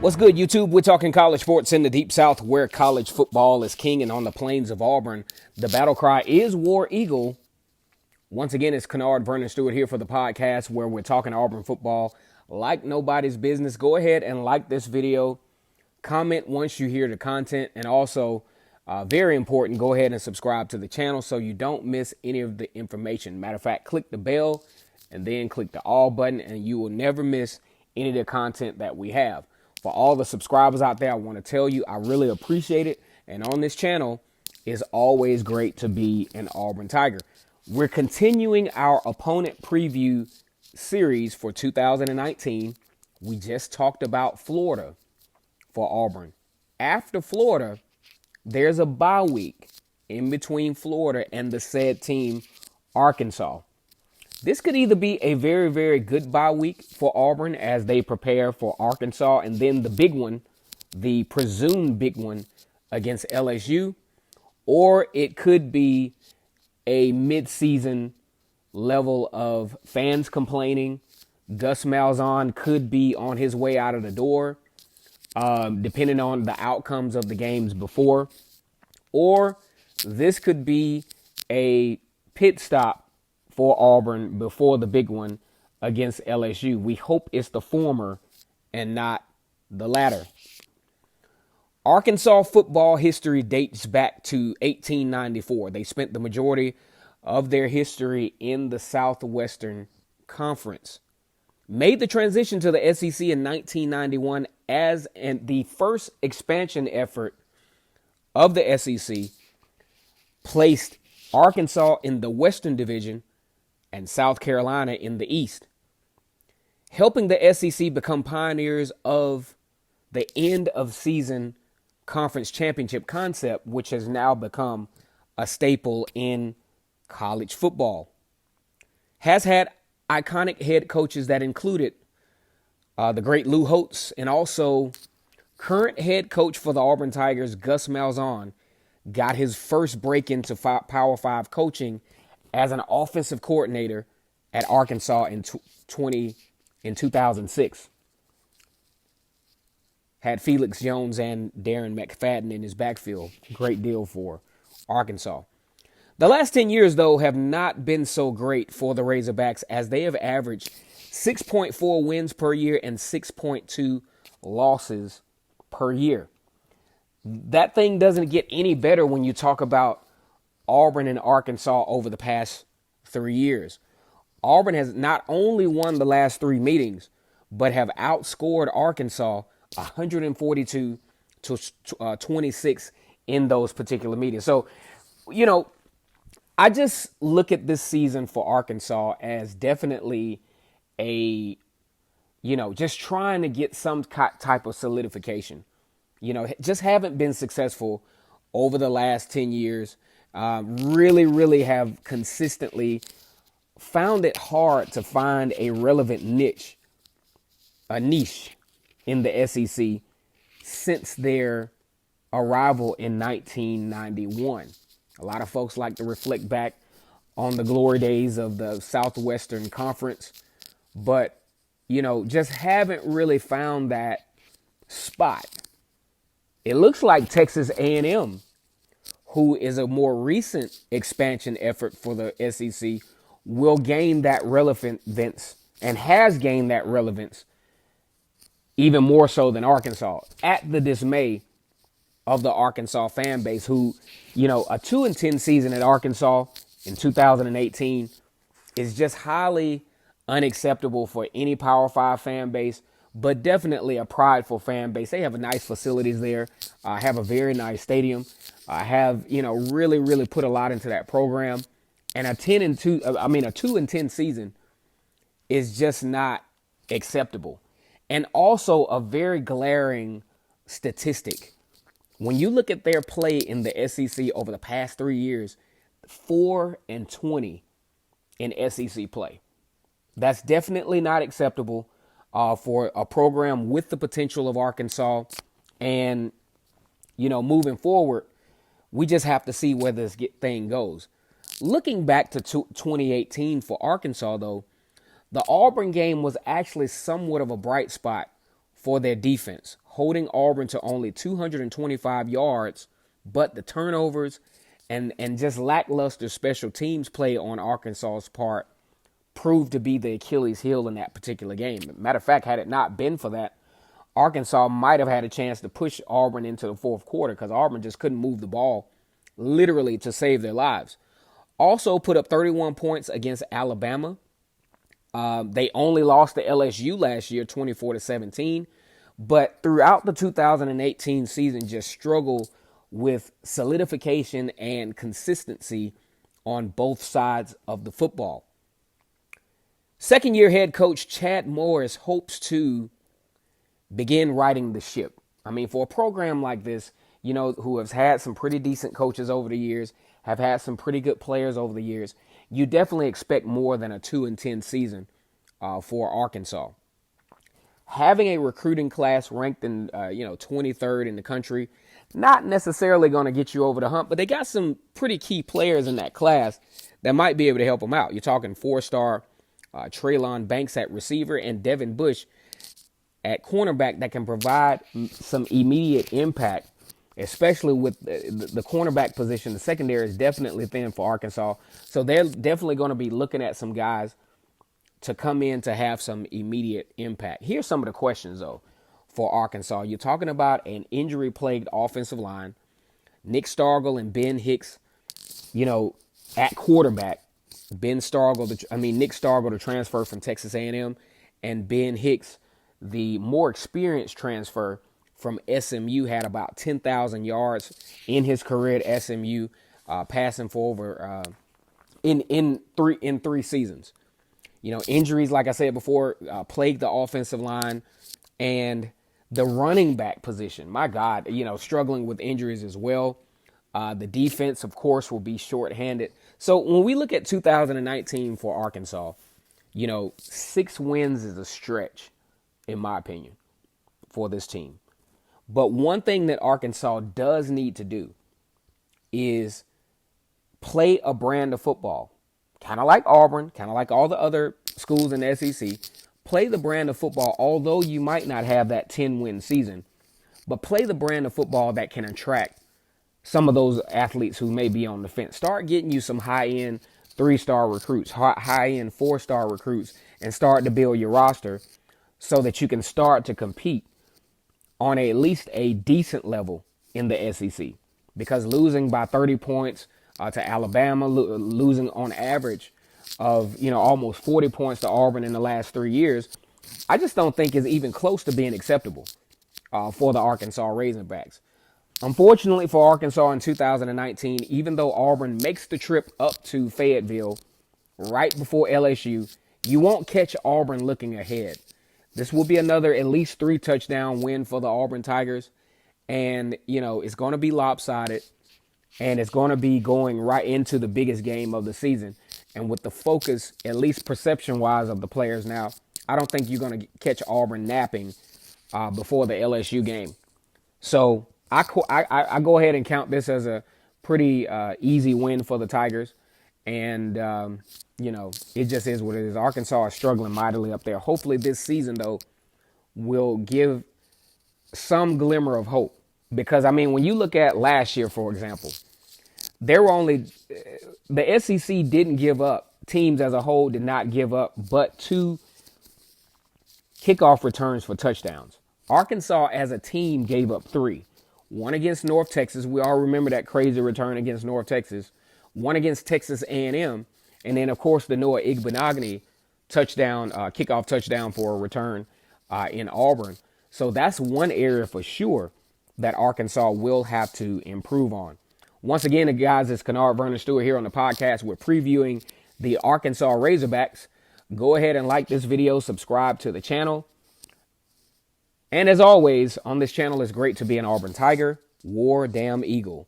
What's good, YouTube? We're talking college sports in the Deep South, where college football is king, and on the plains of Auburn, the battle cry is War Eagle. Once again, it's Kennard Vernon Stewart here for the podcast, where we're talking Auburn football like nobody's business. Go ahead and like this video. Comment once you hear the content, and also, very important, go ahead and subscribe to the channel so you don't miss any of the information. Matter of fact, click the bell and then click the all button, and you will never miss any of the content that we have. For all the subscribers out there, I want to tell you I really appreciate it. And on this channel, it's always great to be an Auburn Tiger. We're continuing our opponent preview series for 2019. We just talked about Florida for Auburn. After Florida, there's a bye week in between Florida and the said team, Arkansas. This could either be a very, very good bye week for Auburn as they prepare for Arkansas, and then the big one, the presumed big one against LSU, or it could be a mid-season level of fans complaining. Gus Malzahn could be on his way out of the door, depending on the outcomes of the games before, or this could be a pit stop for Auburn before the big one against LSU. We hope it's the former and not the latter. Arkansas football history dates back to 1894. They spent the majority of their history in the Southwestern Conference. Made the transition to the SEC in 1991 as the first expansion effort of the SEC placed Arkansas in the Western Division and South Carolina in the East, helping the SEC become pioneers of the end of season conference championship concept, which has now become a staple in college football. Has had iconic head coaches that included the great Lou Holtz, and also current head coach for the Auburn Tigers, Gus Malzahn, got his first break into Power 5 coaching as an offensive coordinator at Arkansas in 2006. Had Felix Jones and Darren McFadden in his backfield. Great deal for Arkansas. The last 10 years, though, have not been so great for the Razorbacks, as they have averaged 6.4 wins per year and 6.2 losses per year. That thing doesn't get any better when you talk about Auburn and Arkansas over the past 3 years. Auburn has not only won the last 3 meetings, but have outscored Arkansas 142 to 26 in those particular meetings. So, I just look at this season for Arkansas as definitely just trying to get some type of solidification. Just haven't been successful over the last 10 years. Really have consistently found it hard to find a relevant niche in the SEC since their arrival in 1991. A lot of folks like to reflect back on the glory days of the Southwestern Conference, but, just haven't really found that spot. It looks like Texas A&M, who is a more recent expansion effort for the SEC, will gain that relevance and has gained that relevance even more so than Arkansas, at the dismay of the Arkansas fan base, who, a 2-10 season at Arkansas in 2018 is just highly unacceptable for any Power 5 fan base, but definitely a prideful fan base. They have nice facilities there, have a very nice stadium, have, really put a lot into that program. And a 2-10 season is just not acceptable. And also a very glaring statistic. When you look at their play in the SEC over the past 3 years, 4-20 in SEC play. That's definitely not acceptable for a program with the potential of Arkansas. And, moving forward, we just have to see where this thing goes. Looking back to 2018 for Arkansas, though, the Auburn game was actually somewhat of a bright spot for their defense, holding Auburn to only 225 yards, but the turnovers and just lackluster special teams play on Arkansas's part proved to be the Achilles heel in that particular game. Matter of fact, had it not been for that, Arkansas might have had a chance to push Auburn into the fourth quarter because Auburn just couldn't move the ball literally to save their lives. Also put up 31 points against Alabama. They only lost to LSU last year, 24-17. But throughout the 2018 season, just struggled with solidification and consistency on both sides of the football. Second-year head coach Chad Morris hopes to begin righting the ship. I mean, for a program like this, you know, who has had some pretty decent coaches over the years, have had some pretty good players over the years, you definitely expect more than a 2-10 season for Arkansas. Having a recruiting class ranked in, 23rd in the country, not necessarily going to get you over the hump, but they got some pretty key players in that class that might be able to help them out. You're talking 4-star Treylon Banks at receiver and Devin Bush at cornerback that can provide some immediate impact, especially with the cornerback position. The secondary is definitely thin for Arkansas. So they're definitely going to be looking at some guys to come in to have some immediate impact. Here's some of the questions, though, for Arkansas. You're talking about an injury-plagued offensive line. Nick Stargell and Ben Hicks, at quarterback. Nick Stargell, the transfer from Texas A&M, and Ben Hicks, the more experienced transfer from SMU, had about 10,000 yards in his career at SMU, passing for over in three seasons. Injuries, like I said before, plagued the offensive line and the running back position. My God, struggling with injuries as well. The defense, of course, will be shorthanded. So when we look at 2019 for Arkansas, 6 wins is a stretch, in my opinion, for this team. But one thing that Arkansas does need to do is play a brand of football. Kind of like Auburn, kind of like all the other schools in the SEC. Play the brand of football, although you might not have that 10-win season. But play the brand of football that can attract some of those athletes who may be on the fence. Start getting you some high-end 3-star recruits, high-end 4-star recruits, and start to build your roster so that you can start to compete on at least a decent level in the SEC. Because losing by 30 points to Alabama, losing on average of, almost 40 points to Auburn in the last 3 years, I just don't think is even close to being acceptable for the Arkansas Razorbacks. Unfortunately for Arkansas in 2019, even though Auburn makes the trip up to Fayetteville right before LSU, you won't catch Auburn looking ahead. This will be another at least 3-touchdown win for the Auburn Tigers. And, it's going to be lopsided. And it's going to be going right into the biggest game of the season. And with the focus, at least perception-wise, of the players now, I don't think you're going to catch Auburn napping before the LSU game. So I go ahead and count this as a pretty easy win for the Tigers. And, it just is what it is. Arkansas is struggling mightily up there. Hopefully this season, though, will give some glimmer of hope. Because, when you look at last year, for example, the SEC didn't give up. Teams as a whole did not give up but 2 kickoff returns for touchdowns. Arkansas as a team gave up 3. One against North Texas. We all remember that crazy return against North Texas. One against Texas A&M. And then, of course, the Noah Igbenogany kickoff touchdown for a return in Auburn. So that's one area for sure that Arkansas will have to improve on. Once again, guys, it's Kennard Vernon Stewart here on the podcast. We're previewing the Arkansas Razorbacks. Go ahead and like this video, subscribe to the channel. And as always, on this channel, it's great to be an Auburn Tiger. War Damn Eagle.